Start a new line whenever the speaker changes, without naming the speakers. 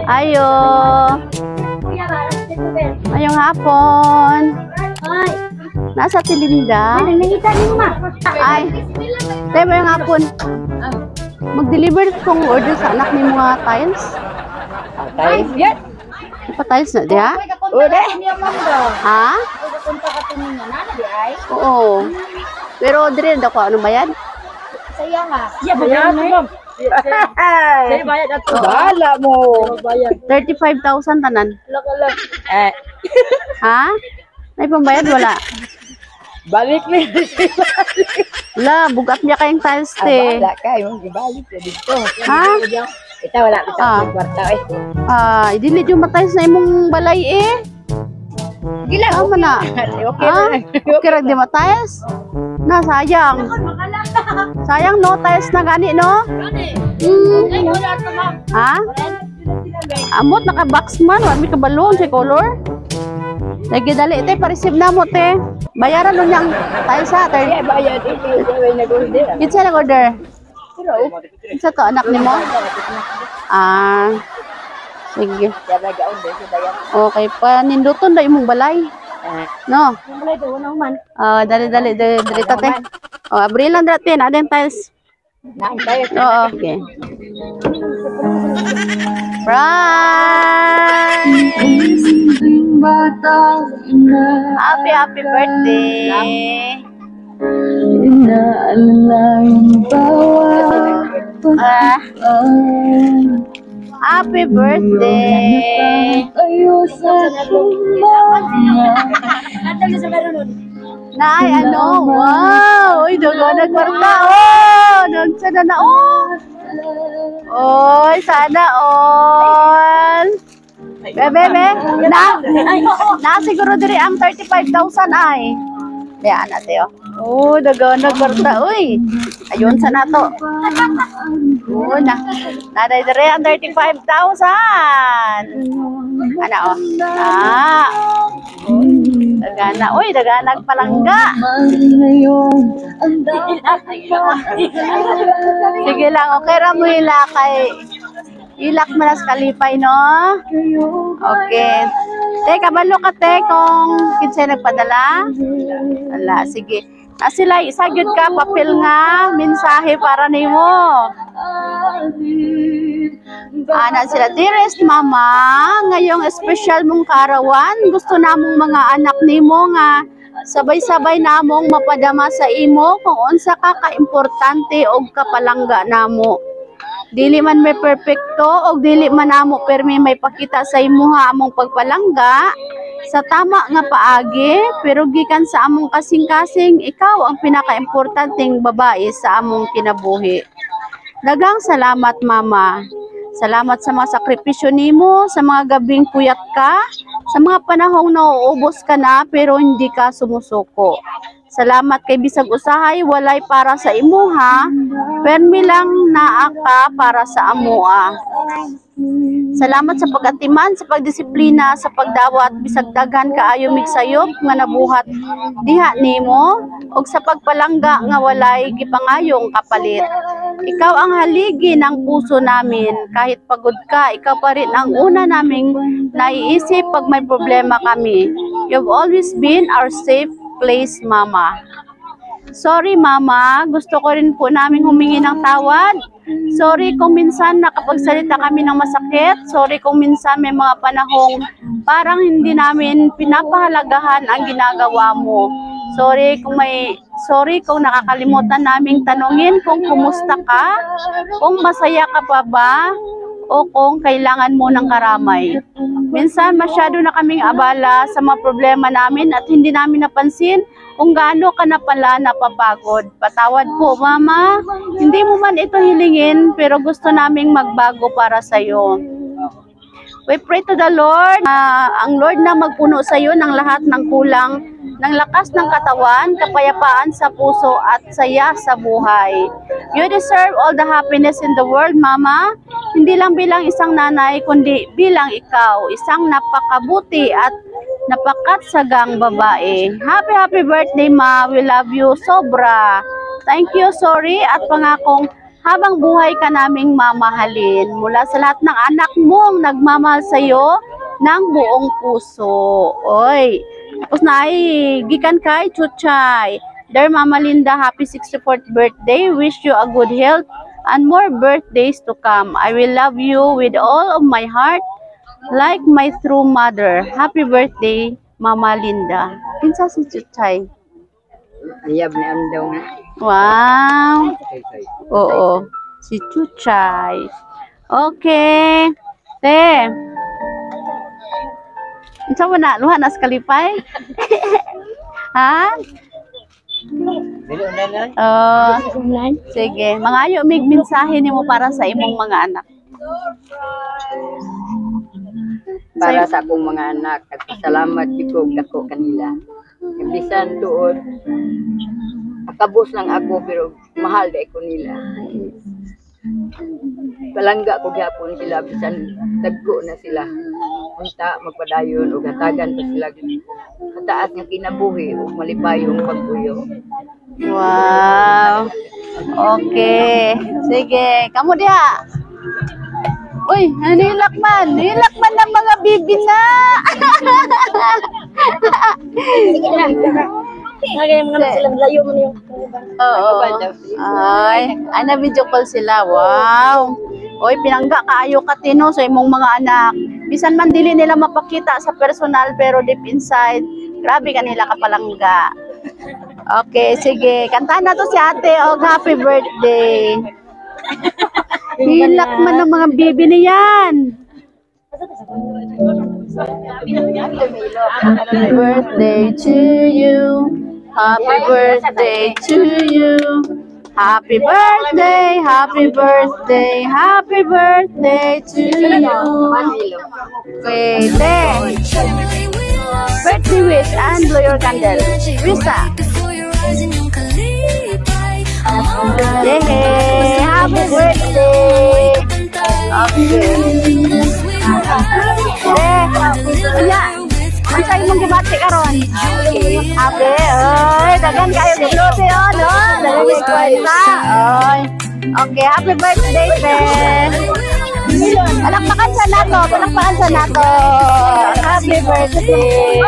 Ayo. Ayong hapon. Nasa Tilinda. Ay. Tayo ba yung hapon? Mag-deliver kung order sa anak ni mga tiles.
Tiles yan.
Apa tiles na dia?
Udah.
Ha? Oo. Pero dire daw ko ano bayad?
Saya nga. Iya bayad mo. Saya bayad ato. Bala mo.
35,000 tanan.
Lak.
Ha? May pambayad wala.
Balik ni.
Wala, bugat niya kayong tiles te.
Wala ka, yung ibalik na dito.
Ha?
Ito wala kita kwarta eh.
Idili yung matiles na imong balay eh.
Gila.
Tama na.
Okay.
Okay ra di matiles. Na sayang. Sayang no tiles na gani no? Ha? Amot naka-box man, wala mi kabalon sa color. Lagi dali te pa-receive na mo te. Bayaran nun yung tiles ha.
Iya bayad ito. Nag-order.
Kitsa nag-order. Kitsa to anak ni mo? Sige. Okay pa ninduton da imong balay. No. Dali ta te. Abrilan dati na den tiles. Oo, okay. Happy birthday. Happy birthday. Nay, ano? Wow! Uy, doon nagwarta. Oh! Doon sana na. Oh! Oy, sana all. Bebe. Na siguro diri ang 35,000 ay. Diyan natin oh. Oh, doon nagwarta. Uy! Ayun sana to. Oh, naday diri ang 35,000. Ano oh? Dagana, uy, daganag palangga. Sige lang, okay ra mo ilakay. Ilak mo na sa kalipay, no? Okay. Te, kabalo ka, te, kung kinsay nagpadala. Wala, sige. Sila, isagyod ka, papel nga, mensahe para nimo. Ana sila, dearest mama, ngayong special mong karawan, gusto namong mga anak nimo nga sabay-sabay namong mapadama sa imo kung unsa ka ka-importante og kapalangga namo. Dili man may perfecto og dili man namo permi may pakita sa imuha among pagpalangga sa tama nga paagi, pero gikan sa among kasing-kasing ikaw ang pinaka-importanteng babae sa among kinabuhi. Daghang salamat mama. Salamat sa mga sakripisyo nimo, sa mga gabing puyat ka, sa mga panahong nauubos ka na pero hindi ka sumusuko. Salamat kay bisag usahay walay para sa imuha, permi lang naa ka para sa amoa. Salamat sa pag-atiman, sa pagdisiplina, sa pagdawat bisag daghan kaayo migsayop nga nabuhat diha nimo og sa pagpalangga nga walay gipangayong kapalit. Ikaw ang haligi ng puso namin. Kahit pagod ka, ikaw pa rin ang una naming naiisip pag may problema kami. You've always been our safe place, Mama. Sorry, Mama. Gusto ko rin po namin humingi ng tawad. Sorry kung minsan nakapagsalita kami ng masakit. Sorry kung minsan may mga panahong parang hindi namin pinapahalagahan ang ginagawa mo. Sorry kung nakakalimutan naming tanungin kung kumusta ka, kung masaya ka pa ba, o kung kailangan mo ng karamay. Minsan masyado na kaming abala sa mga problema namin at hindi namin napansin kung gaano ka na pala napapagod. Patawad po, Mama. Hindi mo man ito hilingin, pero gusto naming magbago para sa iyo. We pray to the Lord, ang Lord na magpuno sa iyo ng lahat ng kulang, ng lakas ng katawan, kapayapaan sa puso at saya sa buhay. You deserve all the happiness in the world, Mama. Hindi lang bilang isang nanay, kundi bilang ikaw, isang napakabuti at napakatsagang babae. Happy birthday, Ma. We love you sobra. Thank you, sorry, at pangakong Habang buhay ka naming mamahalin mula sa lahat ng anak mong nagmamahal sa'yo ng buong puso. Oy, tapos na ay gikan kay Chuchay. Dear Mama Linda, happy 64th birthday. Wish you a good health and more birthdays to come. I will love you with all of my heart like my true mother. Happy birthday, Mama Linda. Kinsa si Chuchay?
Ayab ni Andong.
Wow. Oo. Si Chuchay. Okay. Te. Isa mo na? Luha na sa kalipay? Ha? Sige. Mangayo mig mensahe nimo para sa imong mga anak.
Para sa akong mga anak at salamat ko dako kanila. Imbisan tuod akabos lang ako pero mahal da ko nila. Palangga ko gyapon sila bisan dagko na sila. Unta magpadayon og hatagan pa sila kataas nga kinabuhi ug malipayong pagpuyo.
Wow. Okay. Sige, kamo diha. Uy, nilak man ng mga bibi na.
Lagay mo na sila layo mo yung.
Oo. Ay, na video call sila. Wow. Oy, pinangga kaayo ka tino sa imong mga anak. Bisan man dili nila mapakita sa personal pero deep inside, grabe kanila kapalangga. Okay, sige. Kantahan na to si ate. Og happy birthday. Hilak man ng mga bibi niyan. Happy birthday to you. Happy birthday to you. Happy birthday, happy birthday, happy birthday to you. Pwede. Birthday wish and blow your candle. Risa. Yay! Happy birthday! Okay. Kanya, ang sa'yo mong gibati karon. Happy, oy, dagan kayo gibati, oh, no? Dagan kayo kwenta, oy. Okay, happy birthday, te. Palakpakan sa nato, palakpakan sa nato. Happy birthday.